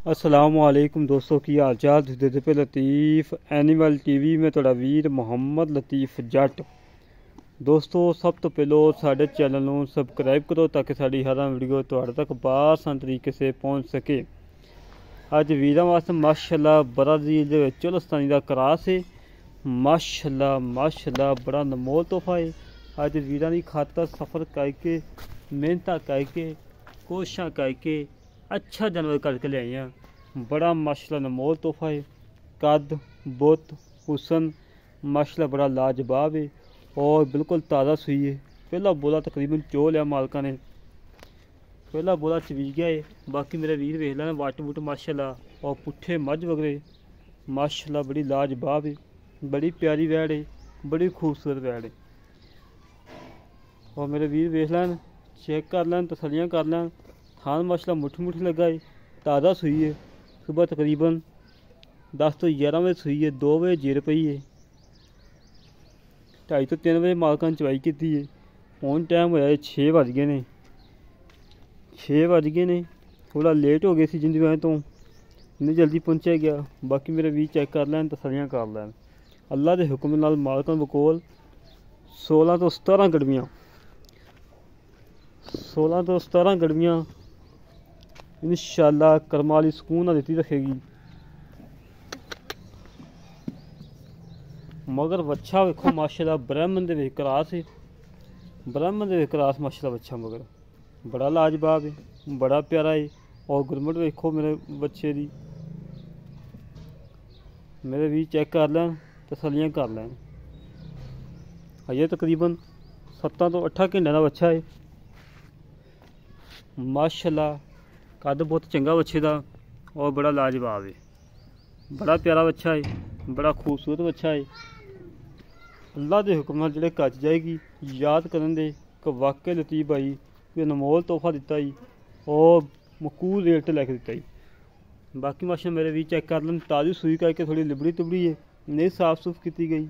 असलामुअलैकुम दोस्तों की हाल चाल। तुसीं पे लतीफ़ एनिमल टीवी में तुहाडा वीर मुहम्मद लतीफ़ जट। दोस्तों सब तो पहलो साडे चैनल नूं सबसक्राइब करो ताकि साडी हर वीडियो तुहाडे तक आसान तरीके से पहुँच सके। अज वीरां वास्ते माशाअल्लाह ब्राज़ील दे चोलस्तानी दा क्रॉस है। माशाअल्लाह माशाअल्लाह बड़ा अनमोल तोहफा है। अज वीरां दी खातर सफ़र करके मेहनत करके कोशिशां करके अच्छा जानवर करके ले आए हैं। बड़ा माशाअल्लाह अनमोल तोहफा है। कद बुत हुसन माशाअल्लाह बड़ा लाजवाब है और बिल्कुल ताज़ा सुई है। पहला बोला तकरीबन चो लिया मालका ने, पहला बोला चवीज गया है। बाकी मेरे वीर वेख लेना वट वुट माशाअल्लाह और पुट्ठे मझ वगैरह माशाअल्लाह बड़ी लाजवाब है। बड़ी प्यारी वैड़ है, बड़ी खूबसूरत वैड़ है। और मेरे वीर वेख लैन, चेक कर लैन, तसलियाँ कर लैन। थान माशाअल्लाह मुठी मुठी लगा है, ताज़ा सुई है। सुबह तकरीबन 10 तो 11 बजे सुई है, 2 बजे जिर पई है। 2:30 तो 3 बजे मालकां ने चवाई की है। हुण टाइम होया 6 बज गए ने, 6 बज गए ने। थोड़ा लेट हो गए सी जिंदी वजह तो नहीं जल्दी पहुँचा गया। बाकी मेरे वीर चेक कर लैन, तसलियाँ कर लैन। अल्लाह के हुक्म नाल मालकां बकोल 16 तो 17 गड़वियाँ, 16 तो 17 गड़वियाँ इंशाअल्लाह करम वाली सुकून ना देती रखेगी। मगर बच्चा वेखो माशाअल्लाह ब्राह्मण दे विच क्रॉस है। ब्राह्मण दे विच क्रॉस माशाअल्लाह बच्चा मगर बड़ा लाजवाब है, बड़ा प्यारा है। और गुरमट वेखो मेरे बच्चे दी। मेरे भी चेक कर लैन, तसलियाँ कर लैन। अजे तकरीबन 7 तो 8 घंटे का बच्चा है। माशाअल्लाह कद बहुत चंगा बच्चे का और बड़ा लाजवाब है। बड़ा प्यारा बच्चा है, बड़ा खूबसूरत बच्चा है। अल्लाह के हुक्म नाल जिहड़े कच जाएगी याद करन दे कि वाकई लतीफ़ भाई कोई अनमोल तोहफा दिता ही और मकूल रेट ते लैके दिता ही। बाकी माशा मेरे भी चेक कर लें, ताज़ी सुई करके थोड़ी लिबड़ी तिबड़ी है, नहीं साफ सूफ की गई।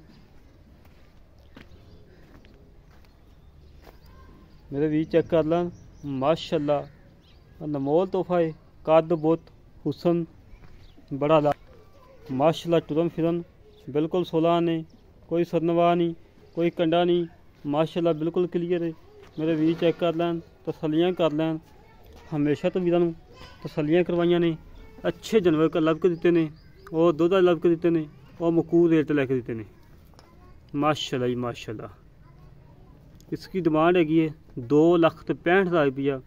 मेरे भी चेक कर लें, माशाअल्लाह अनमोल तोहफा है। कद बुत हुसन बड़ा माशाअल्लाह टुरन फिरन बिल्कुल 16 आने, कोई सदनवा नहीं, कोई कंडा नहीं। माशाअल्लाह बिल्कुल क्लियर है। मेरे वीर चेक कर लैन, तसलियाँ कर लैन। हमेशा तो वीरां नूं तसलियाँ करवाइयां ने, अच्छे जानवर का लभ के दिते ने और दुध लभ के दिते ने और मकूल रेट लैके दिते ने। माशाअल्लाह जी माशाअल्लाह। इसकी डिमांड हैगी है 2,65,000 रुपया,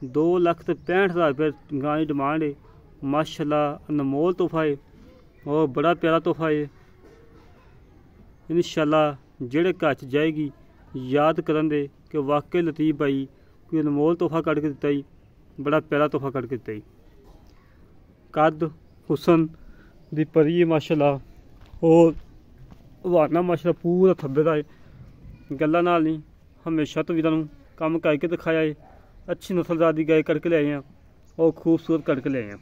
2,65,000 रुपया गां की डिमांड है। माशाअल्लाह अनमोल तोहफा है और बड़ा प्यारा तोहफा है। इंशाअल्लाह जेड़े कच जाएगी याद करन दे कि वाकई लतीफ़ भाई कोई अनमोल तोहफा कट के दिता ही, बड़ा प्यारा तोहफा कट के दिता ही। कद हुसन दी परी है माशाअल्लाह और हवाना माशाअल्लाह पूरा थब्बे दा है। गल्लां नाल नहीं, हमेशा तो वीरां नूं कम करके दिखाया है। अच्छी नस्लजात दी गाय करके ले आए हैं और खूबसूरत करके ले आए हैं।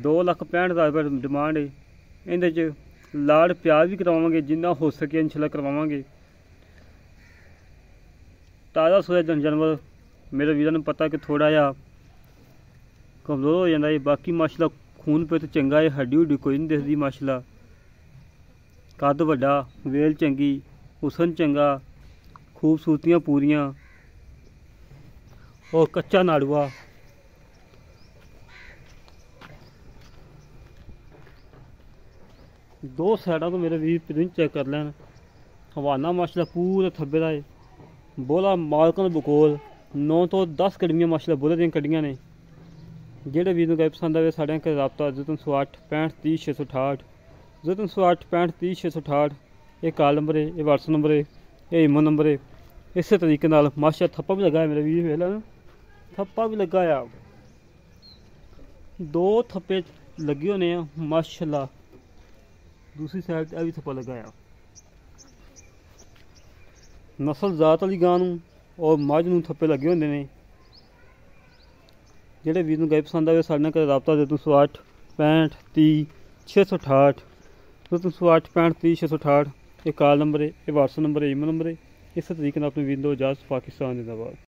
2,65,000 रुपये डिमांड है। इहदे च लाड़ प्यार भी करवावांगे जिन्ना हो सके इंशाअल्लाह करवावांगे। ताज़ा सोया जानवर मेरे वीरां नूं पता कि थोड़ा जिहा कमज़ोर हो जाता है। बाकी माशाअल्लाह खून पे तो चंगा है, हड्डी हुड्डी कोई नहीं दिखती माशाअल्लाह। कद वड्डा, वेल चंगी, हुसन चंगा, खूबसूरतियाँ पूरियाँ और कच्चा नाड़ुआ। दो साइडा तो मेरे वीर प्रिंट चेक कर लैन। हवाना माशाअल्लाह पूरा थब्बे दा है। बोला मालकां दे बकोल 9 तो 10 कड़मियां माशाअल्लाह बोले दियां कड्डियां ने। जेह्ड़े वीर नूं गाय पसंद आवे साढ़े कन्नै राबता 003 65 30 668, 003 65 30 668। ये कॉल नंबर है, ये व्हाट्सएप नंबर है, ये ईमो नंबर है। इस तरीके नाल माशाअल्लाह थप्पा भी लगा है। मेरे वीर वेख लैन, थप्पा भी लगा आ, 2 थप्पे लगे होने हैं माशाअल्लाह। दूसरी साइड भी थप्पा लगाया। नस्ल जात वाली गां नूं और मझ नूं थप्पे लगे होंदे ने। जेह्ड़े वीर नूं गाय पसंद आवे साढ़े नाल राबता 003 65 30 668, 003 65 30 668। ये कॉल नंबर है, ये व्हाट्सएप नंबर है, ईमेल नंबर है। इस तरीके नाल अपने वीर नूं इजाज़त। पाकिस्तान जिंदाबाद।